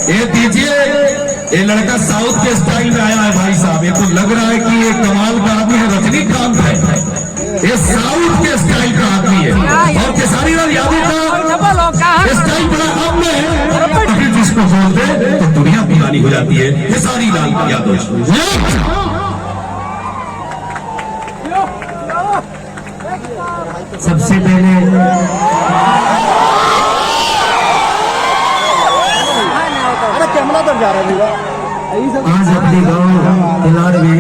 ये दीजिए, ये लड़का साउथ के स्टाइल में आया है भाई साहब। ये तो लग रहा है कि ये कमाल का आदमी है, रजनीकांत है। ये साउथ के स्टाइल का आदमी है। और खेसारी लाल यादव का स्टाइल बड़ा अब में है, जिसको बोलते तो दुनिया दीवानी हो जाती है। खेसारी लाल यादव सबसे पहले कैमरा तक जा रहा है आज अपने गांव तिलाड़ में,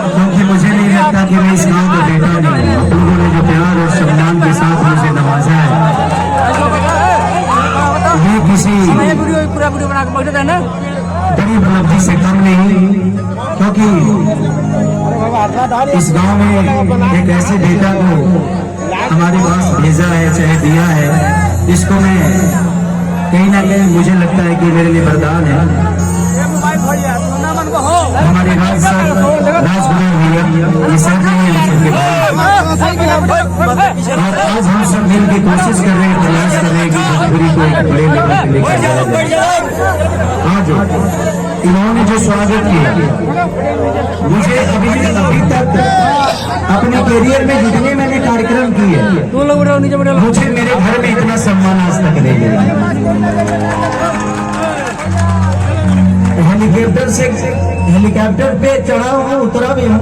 क्योंकि मुझे नहीं लगता कि मैं इस गांव का बेटा नहीं हूँ। आप लोगों ने जो प्यार और सम्मान के साथ मुझे नवाजा है, ये किसी बड़ी उपलब्धि से कम नहीं, क्योंकि इस गांव में एक ऐसे बेटा को हमारे पास भेजा है, चाहे दिया है, इसको मैं कहीं ना कहीं मुझे लगता है कि मेरे लिए वरदान है। हमारे राजकुमार भैया ये सब नहीं है, और आज हम सब मिल के कोशिश कर रहे हैं, प्रयास कर रहे हैं कि भोजपुरी को एक बड़े लेवल पे लेकर जाए। आज इन्होंने जो स्वागत किया, मुझे अभी तक अपने करियर में जितने मैंने कार्यक्रम किए, मुझे मेरे घर में इतना सम्मान आज तक नहीं मिला। हेलीकॉप्टर पे चढ़ा हूँ, उतरा भी हूँ।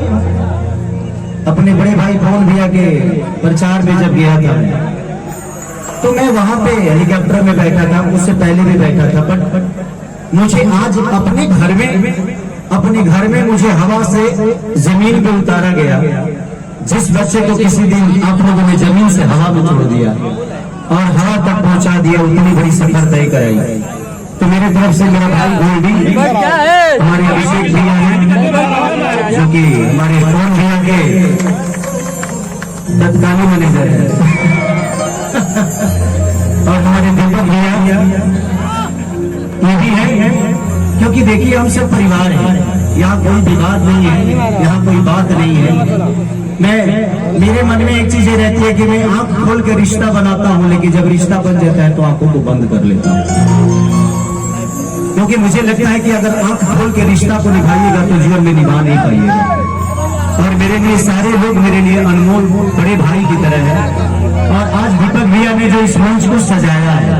अपने बड़े भाई पवन भैया के प्रचार में जब गया था, तो मैं वहां पे हेलीकॉप्टर में बैठा था, उससे पहले भी बैठा था। बट मुझे आज अपने घर में मुझे हवा से जमीन पे उतारा गया। जिस बच्चे को किसी दिन आप लोगों ने जमीन से हवा में छोड़ दिया और हवा तक पहुंचा दिया, उतनी बड़ी सफर तय कराई। तो मेरे तरफ से मेरा भाई गोल्डी, हमारे अभिषेक भैया हैं, जो कि हमारे पवन भैया के तत्कालीन मैनेजर है, और हमारे दीपक भैया ये भी है। क्योंकि देखिए, हम सब परिवार हैं, यहाँ कोई विवाद नहीं है, यहाँ कोई बात नहीं है। मेरे मन में एक चीज ये रहती है कि मैं आंख खोल के रिश्ता बनाता हूँ, लेकिन जब रिश्ता बन जाता है तो आंखों को बंद कर लेता हूँ। क्योंकि मुझे लगता है कि अगर आंख खोल के रिश्ता को निभाइएगा तो जीवन में निभा नहीं पाइएगा। और मेरे लिए सारे लोग मेरे लिए अनमोल बड़े भाई की तरह है। और आज दीपक भैया ने जो इस मंच को सजाया है,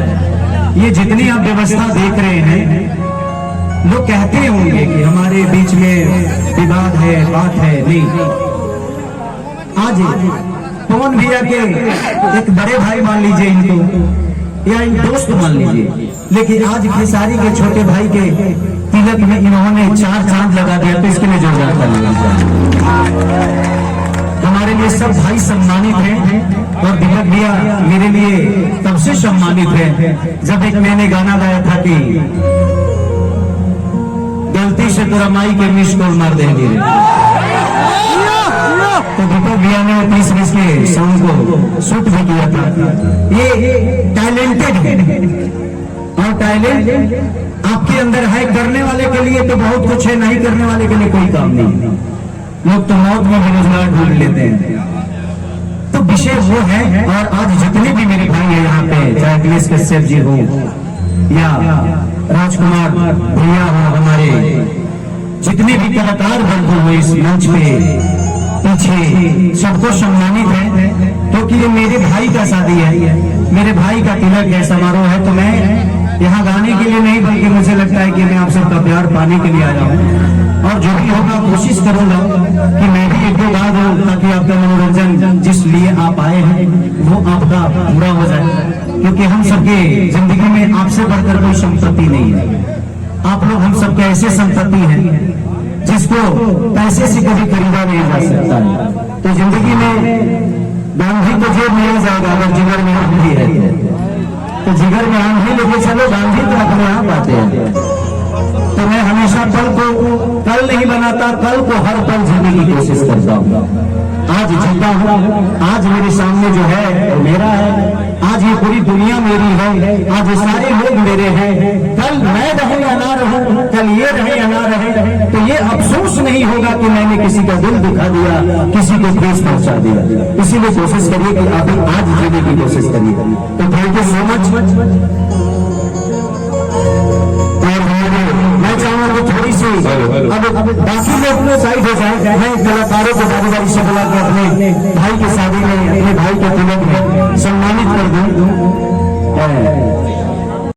ये जितनी आप व्यवस्था देख रहे हैं, लोग कहते होंगे कि हमारे बीच में विवाद है, बात है, नहीं। आज पवन भैया के एक बड़े भाई मान लीजिए इनको, या इन दोस्त मान लीजिए, लेकिन आज खेसारी के छोटे भाई के तिलक में इन्होंने 4 चांद लगा दिया, तो इसके लिए जोरदार ताली बजाइए। हमारे लिए सब भाई सम्मानित हैं, और दीपक भैया मेरे लिए तब से सम्मानित है जब एक मैंने गाना गाया था कि गलती से तेरा माई के मिस कॉल मार देंगे, तो दीपक भैया ने 30 के सॉन्ग को शूट भी किया था। ये टैलेंटेड है, और टैलेंट आपके अंदर है। करने वाले के लिए तो बहुत कुछ है, नहीं करने वाले के लिए कोई काम नहीं। लोग तो मौत में बेरोजगार ढूंढ लेते हैं। तो विषय वो है, और आज जितने भी मेरे भाई हैं यहाँ पे, चाहे अखिलेश कश्यप जी हो या राजकुमार भैया हो, हमारे जितने भी कलाकार वर्ग हो इस मंच पे पीछे, सबको सम्मानित है। क्योंकि ये मेरे भाई का शादी है, मेरे भाई का तिलक है, समारोह है। तो मैं यहाँ गाने के लिए नहीं, बल्कि मुझे लगता है कि मैं आप सबका प्यार पाने के लिए आया हूँ। और जो भी होगा कोशिश करूंगा कि मैं भी एक दो गा दूं, ताकि आपका मनोरंजन जिस लिए आप आए हैं वो आपका पूरा हो जाए। क्योंकि हम सबके जिंदगी में आपसे बढ़कर कोई संपत्ति नहीं है। आप लोग हम सबके ऐसे संपत्ति हैं जिसको पैसे से कभी खरीदा नहीं जा सकता है। तो जिंदगी में गांधी को जेब में आ जाएगा, अगर जिगर में आंधी है तो जिगर में आंधी लेके चलो, गांधी तो अपने आप आते हैं। तो मैं हमेशा कल को कल नहीं बनाता, कल को हर पल जीने की कोशिश करता हूँ। आज जीता हूँ, आज मेरे सामने जो है वो मेरा है। आज ये पूरी दुनिया मेरी है, आज ये सारे लोग मेरे हैं। कल मैं रहूं या ना रहूं, कल ये रहे या ना रहे, तो ये अफसोस नहीं होगा कि मैंने किसी का दिल दुखा दिया, किसी को ठेस पहुंचा दिया। इसीलिए कोशिश करिए कि आप आज जीने की कोशिश करिए। तो थैंक यू सो मच। मैं चाहूंगा कि थोड़ी सी अब बाकी लोग साइड हो जाए, मैं कलाकारों को बारी बारी से बुला के अपने भाई की शादी में, अपने भाई के तिलक में